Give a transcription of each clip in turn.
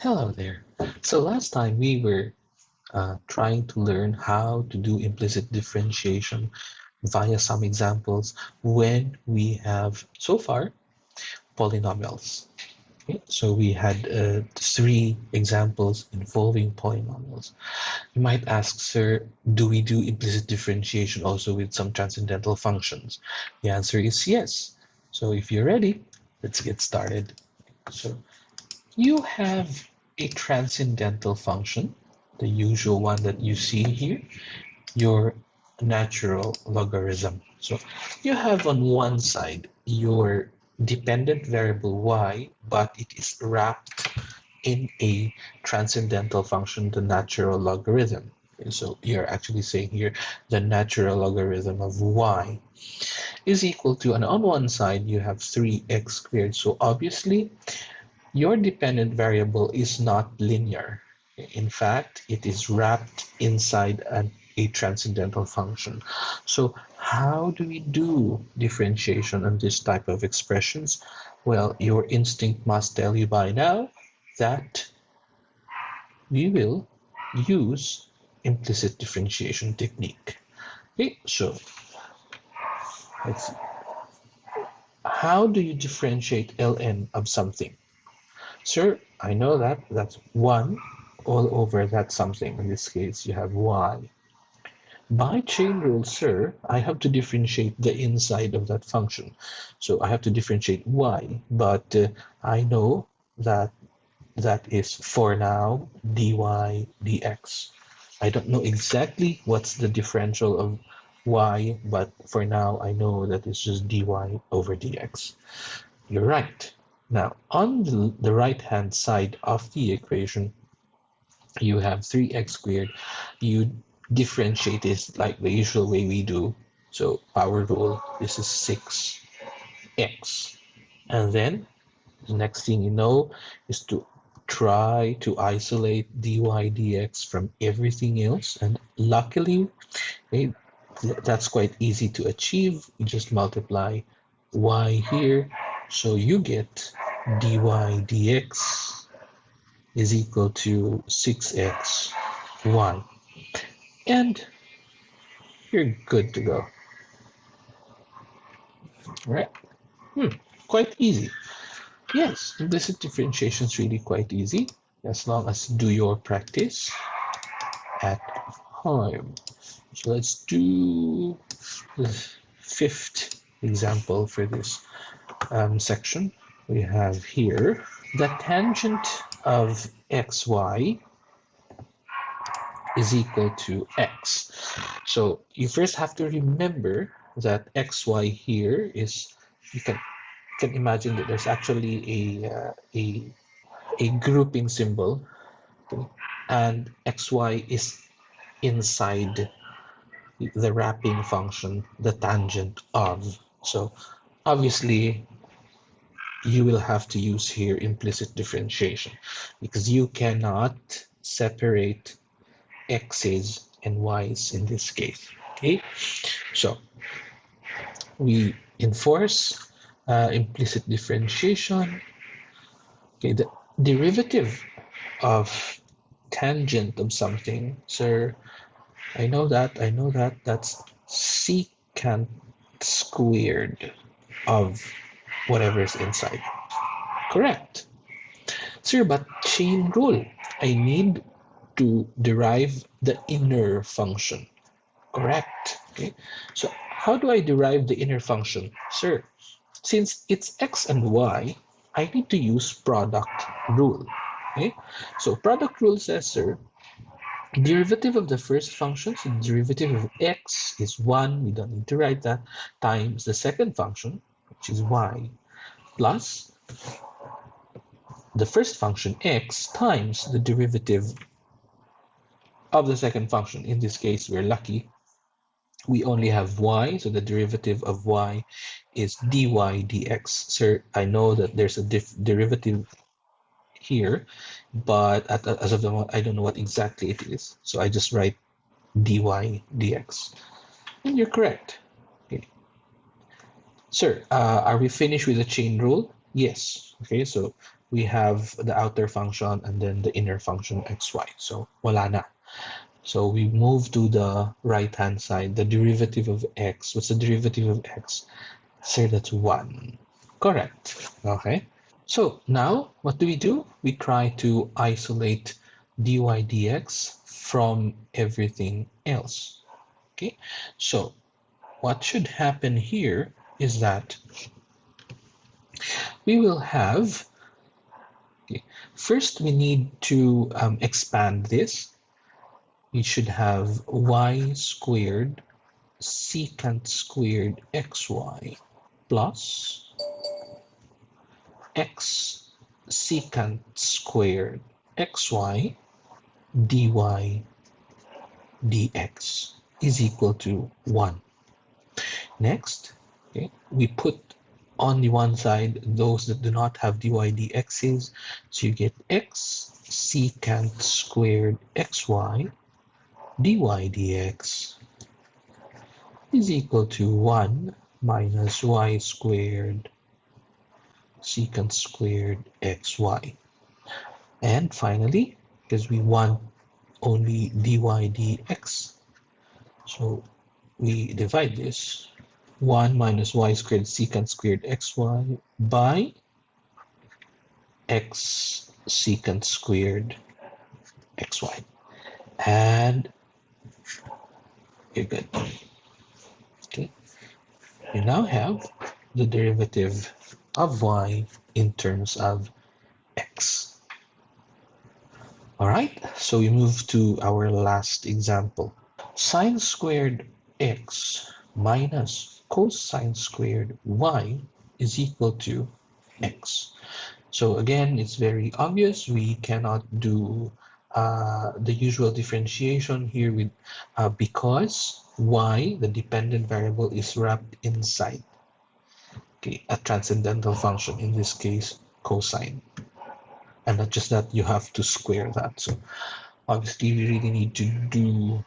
Hello there. So last time we were trying to learn how to do implicit differentiation via some examples when we have so far polynomials. Okay? So we had three examples involving polynomials. You might ask, sir, do we do implicit differentiation also with some transcendental functions? The answer is yes. So if you're ready, let's get started. So you have a transcendental function, the usual one that you see here, your natural logarithm. So you have on one side your dependent variable y, but it is wrapped in a transcendental function, the natural logarithm. Okay, so you're actually saying here the natural logarithm of y is equal to, and on one side you have 3x squared. So obviously your dependent variable is not linear. In fact, it is wrapped inside a transcendental function. So how do we do differentiation on this type of expressions? Well, your instinct must tell you by now that we will use implicit differentiation technique. Okay, so let's see. How do you differentiate ln of something? Sir, I know that that's 1 all over that something. In this case, you have y. By chain rule, sir, I have to differentiate the inside of that function. So I have to differentiate y, but I know that that is for now dy dx. I don't know exactly what's the differential of y, but for now I know that it's just dy over dx. You're right. Now, on the right-hand side of the equation, you have 3x squared. You differentiate this like the usual way we do. So power rule, this is 6x. And then the next thing you know is to try to isolate dy dx from everything else. And luckily, that's quite easy to achieve. You just multiply y here. So you get dy dx is equal to 6x y. And you're good to go. Right? Quite easy. Yes, implicit differentiation is really quite easy as long as you do your practice at home. So let's do the fifth example for this section. We have here the tangent of xy is equal to x. So you first have to remember that xy here is, you can imagine that there's actually a grouping symbol, okay? And xy is inside the wrapping function, the tangent of. So obviously you will have to use here implicit differentiation because you cannot separate x's and y's in this case. Okay, so we enforce implicit differentiation. Okay, the derivative of tangent of something, sir, I know that that's secant squared of whatever's inside. Correct. Sir, but chain rule, I need to derive the inner function. Correct. Okay. So how do I derive the inner function? Sir, since it's x and y, I need to use product rule. Okay. So product rule says, sir, derivative of the first function, so derivative of x is 1, we don't need to write that, times the second function, which is y, plus the first function x times the derivative of the second function. In this case, we're lucky. We only have y, so the derivative of y is dy dx. Sir, I know that there's a derivative here, but as of the moment, I don't know what exactly it is. So I just write dy dx. And you're correct. Okay. Sir, are we finished with the chain rule? Yes. Okay, so we have the outer function and then the inner function xy. So wala na. So we move to the right-hand side. The derivative of x. What's the derivative of x? Sir, that's 1. Correct. Okay. So now what do? We try to isolate dy dx from everything else. Okay. So what should happen here is that we will have, okay, first we need to expand this. We should have y squared secant squared xy plus x secant squared xy dy dx is equal to 1. Next, okay, we put on the one side those that do not have dy dx's, so you get x secant squared xy dy dx is equal to 1 minus y squared secant squared xy. And finally, because we want only dy dx, so we divide this 1 minus y squared secant squared xy by x secant squared xy. And you're good. Okay. You now have the derivative of y in terms of x. All right, so we move to our last example. Sine squared x minus cosine squared y is equal to x. So again, it's very obvious. We cannot do the usual differentiation here with because y, the dependent variable, is wrapped inside, okay, a transcendental function, in this case, cosine. And not just that, you have to square that. So obviously, we really need to do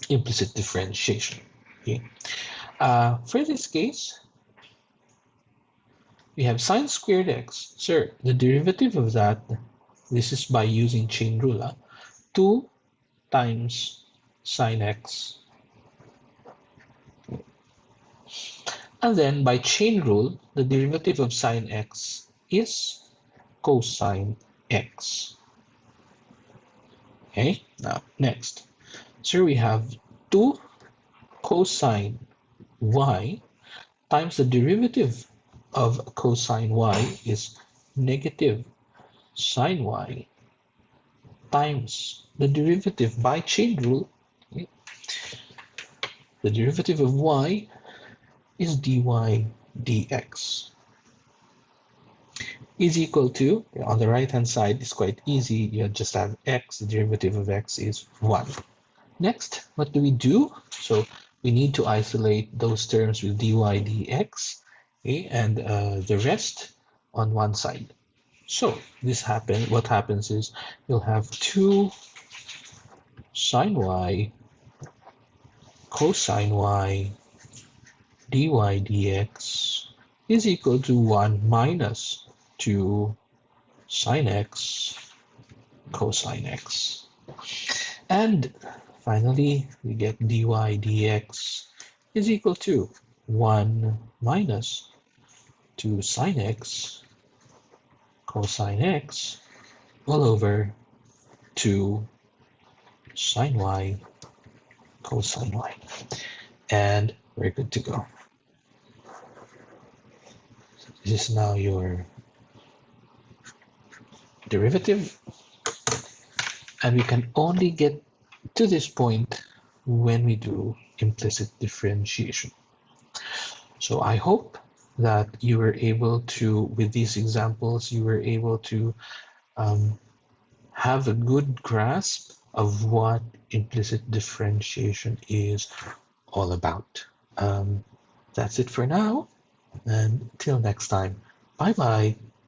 implicit differentiation. Okay. For this case, we have sine squared x. Sir, the derivative of that, this is by using chain rule, 2 times sine x. And then by chain rule, the derivative of sine x is cosine x. Okay, now next. So we have 2 cosine y times the derivative of cosine y is negative sine y times the derivative by chain rule. Okay, the derivative of y is dy dx is equal to, on the right hand side, it's quite easy, you just have x, the derivative of x is 1. Next, what do? So we need to isolate those terms with dy dx, okay, and the rest on one side. So what happens is you'll have 2 sine y cosine y dy dx is equal to 1 minus 2 sine x cosine x. And finally, we get dy dx is equal to 1 minus 2 sine x cosine x all over 2 sine y cosine y. And we're good to go. This is now your derivative. And we can only get to this point when we do implicit differentiation. So I hope that you were able to, with these examples, you were able to have a good grasp of what implicit differentiation is all about. That's it for now, and till next time. Bye-bye.